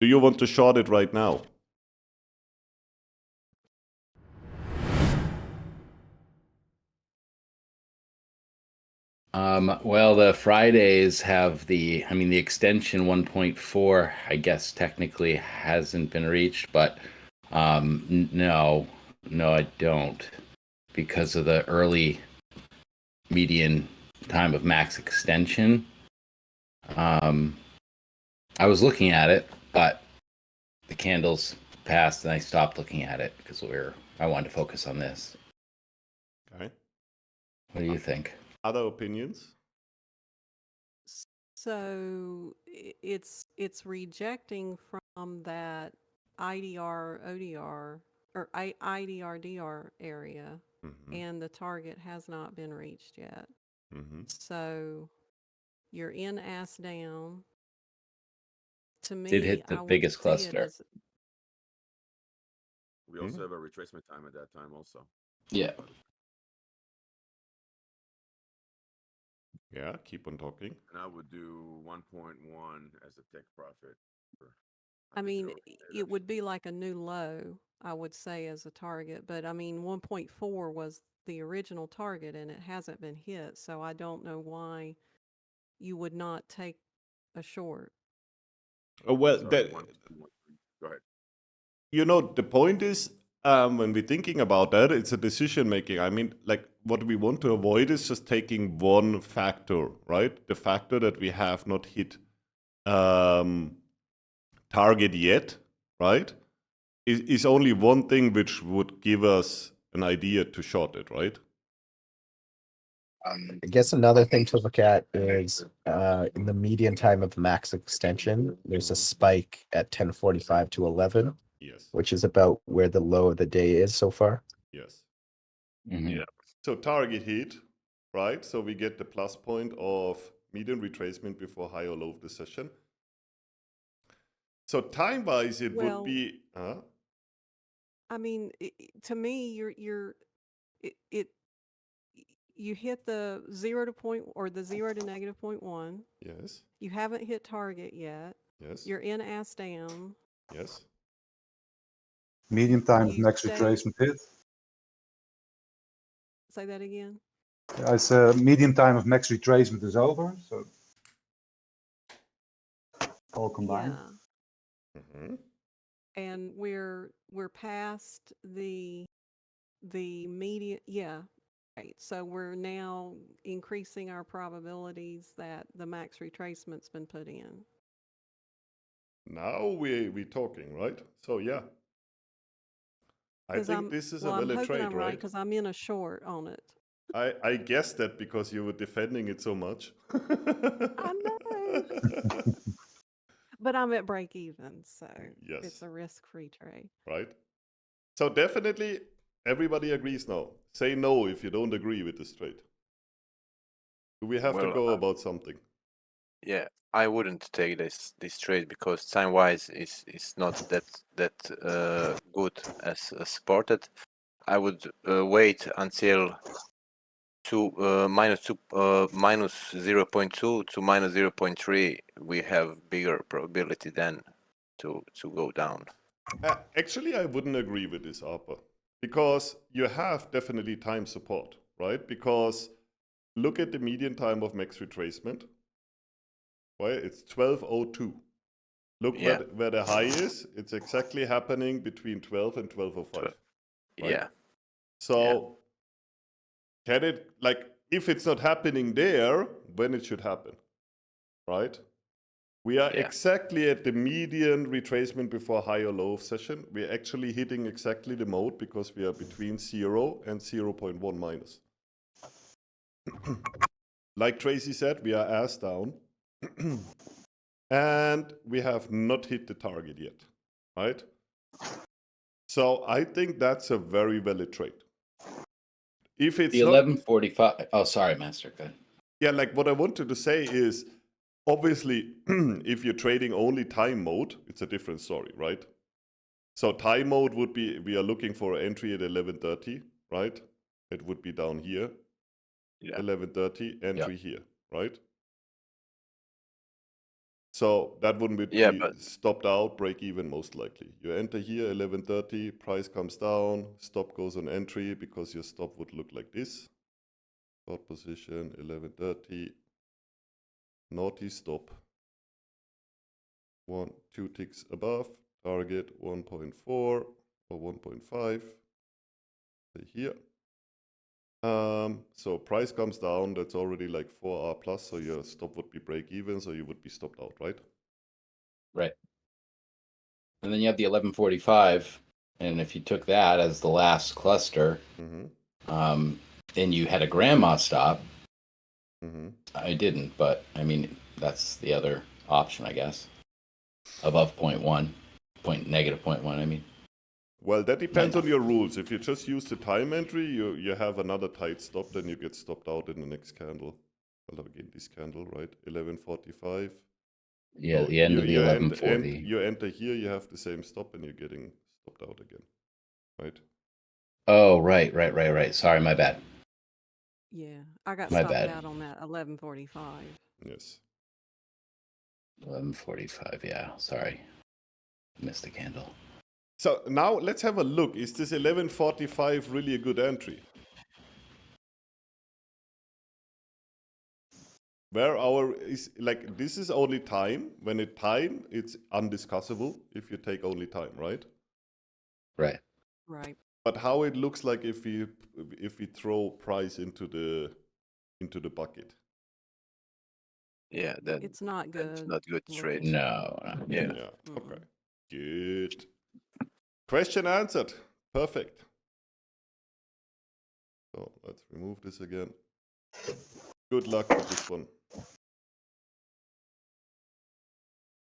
Do you want to short it right now? Well, the Fridays have the extension 1.4, I guess technically hasn't been reached, but no, I don't, because of the early median time of max extension. I was looking at it, but the candles passed and I stopped looking at it because I wanted to focus on this. Okay. What do you think? Other opinions? So it's rejecting from that IDR ODR or IDR DR area, Mm-hmm. and the target has not been reached yet. Mm-hmm. So you're in ass down. To Did me, hit the I would biggest see it cluster. as We also have a retracement time at that time also. Yeah. Yeah, keep on talking. And I would do 1.1 as a take profit. I mean, it would be like a new low, I would say, as a target. But I mean, 1.4 was the original target and it hasn't been hit. So I don't know why you would not take a short. Well, Sorry, go ahead. The point is, when we're thinking about that, it's a decision making. I mean, like what we want to avoid is just taking one factor, right? The factor that we have not hit target yet, right? Is only one thing which would give us an idea to short it, right? I guess another thing to look at is in the median time of max extension, there's a spike at 10:45 to 11, Yes. which is about where the low of the day is so far. Yes. Mm-hmm. Yeah. So target hit, right? So we get the plus point of median retracement before high or low of the session. So time-wise, it would be. I mean, to me, you hit the 0 to point or the 0 to negative 0.1. Yes. You haven't hit target yet. Yes. You're in ass down. Yes. Median time of You max stay- retracement hit. Say that again. I said median time of max retracement is over, so all combined. Yeah. Mm-hmm. And we're past the median. Yeah. Right. So we're now increasing our probabilities that the max retracement's been put in. Now we talking, right? So yeah. I think this is a valid I'm hoping trade, I'm right right? because I'm in a short on it. I guessed that because you were defending it so much. I know. But I'm at break even, so Yes. it's a risk-free trade. Right? So definitely everybody agrees now. Say no if you don't agree with this trade. Do we have to go about something? Yeah, I wouldn't take this trade because time-wise is not that good as supported. I would wait until minus 0.2 to minus 0.3. We have bigger probability then to go down. Actually, I wouldn't agree with this, Arpa, because you have definitely time support, right? Because look at the median time of max retracement, right? It's 12:02. Look where the high is. It's exactly happening between 12 and 12:05. Right? Yeah. So can it, like, if it's not happening there, when it should happen, right? We are exactly at the median retracement before high or low of session. We're actually hitting exactly the mode because we are between 0 and 0.1 minus. Like Tracy said, we are ass down. And we have not hit the target yet, right? So I think that's a very valid trade. If it's the 11:45. Oh, sorry, Master. Go ahead. Yeah, like what I wanted to say is, obviously, if you're trading only time mode, it's a different story, right? So time mode would be, we are looking for an entry at 11:30, right? It would be down here. Yeah. 11:30, entry here, right? So that wouldn't be Yeah, but- stopped out, break even most likely. You enter here 11:30, price comes down, stop goes on entry because your stop would look like this. Short position 11:30, naughty stop. 2 ticks above, target 1.4 or 1.5. Say here. So price comes down, that's already like 4R plus, so your stop would be break even, so you would be stopped out, right? Right. And then you have the 1145, and if you took that as the last cluster, Mm-hmm. and you had a grandma stop, Mm-hmm. I didn't, but I mean that's the other option, I guess. Above negative 0.1. I mean. Well, that depends know. on your rules. If you just use the time entry, you have another tight stop, then you get stopped out in the next candle. Well, again, this candle, right? 11:45. Yeah, So the end of the you 1140. you enter here, you have the same stop, and you're getting stopped out again, right? Oh, right. Sorry, my bad. Yeah, I got My stopped bad. out on that 11:45. Yes. 1145. Yeah, sorry, missed the candle. So now let's have a look. Is this 11:45 really a good entry? Where our is like this is only time. When it time, it's undiscussable if you take only time, right? Right. Right. But how it looks like if we throw price into the bucket. Yeah, then It's not that's good. not good looking. trade. No. Yeah. Yeah. Mm-mm. Okay. Good. Question answered. Perfect. So let's remove this again. Good luck with this one.